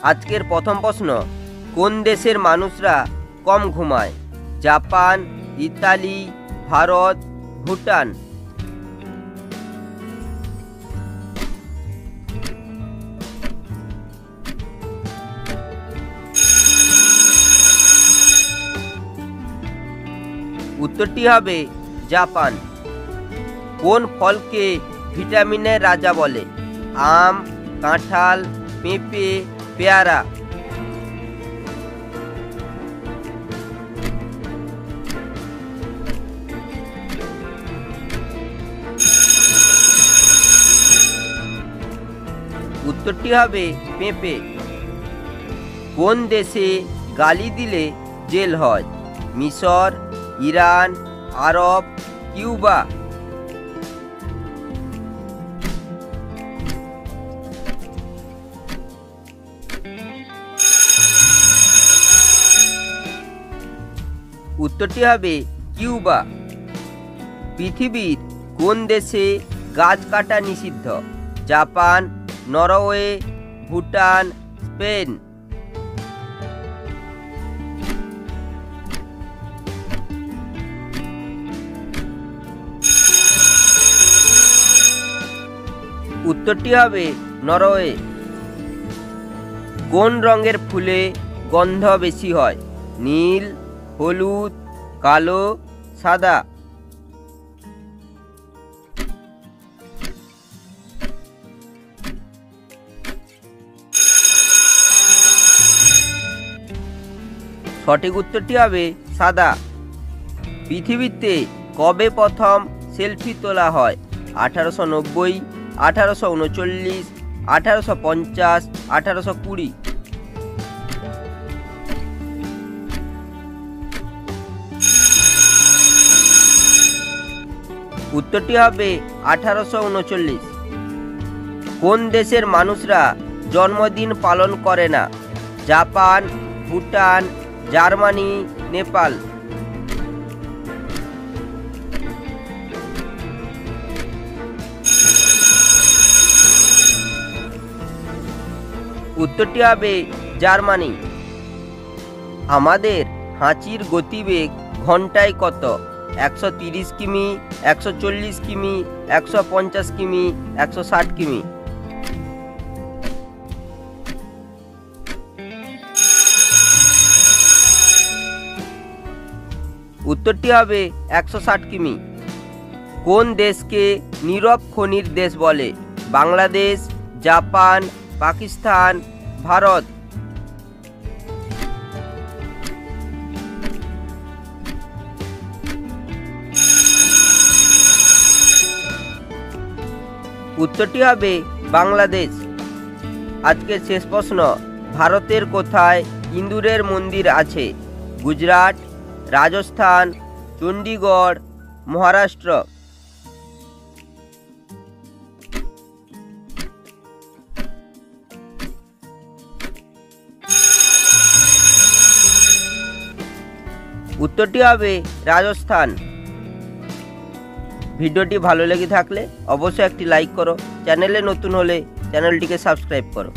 আজকের প্রথম প্রশ্ন, কোন দেশের মানুষরা কম ঘুমায়? Japan, Italy, Bharat, Bhutan. উত্তরটি হবে জাপান। কোন ফলকে ভিটামিনের রাজা বলে? আম, কাঁঠাল, পেঁপে, পেয়ারা। উত্তরটি হবে পেঁপে। কোন দেশে গালি দিলে জেল হয়? মিশর, ইরান, আরব, কিউবা। উত্তরটি হবে কিউবা। পৃথিবীর কোন দেশে গাছ কাটা নিষিদ্ধ? Japan, Norway, Bhutan, Spain. উত্তরটি হবে নরওয়ে। কোন রঙের ফুলে গন্ধ বেশি হয়? নীল, হলুদ, কালো, সাদা। সঠিক উত্তরটি হবে সাদা। পৃথিবীতে কবে প্রথম সেলফি তোলা হয়? 1890, 1839, 1850, 1820। উত্তরটি হবে 1839। কোন দেশের মানুষরা জন্মদিন পালন করে না? Japan, Bhutan, Germany, Nepal. উত্তরটি হবে জার্মানি। আমাদের হাঁচির গতিবেগ ঘন্টায় কত? 130 কিমি, 140 কিমি, 150 কিমি, 160 কিমি। উত্তরটি হবে 160 কিমি। কোন দেশকে নীরব খনির দেশ বলে? বাংলাদেশ, জাপান, পাকিস্তান, ভারত। উত্তরটি হবে বাংলাদেশ। আজকের শেষ প্রশ্ন, ভারতের কোথায় ইন্দুরের মন্দির আছে? গুজরাট, রাজস্থান, চণ্ডীগড়, মহারাষ্ট্র। উত্তরটি হবে রাজস্থান। ভিডিওটি ভালো লেগে থাকলে অবশ্যই একটি লাইক করো। চ্যানেলে নতুন হলে চ্যানেলটিকে সাবস্ক্রাইব করো।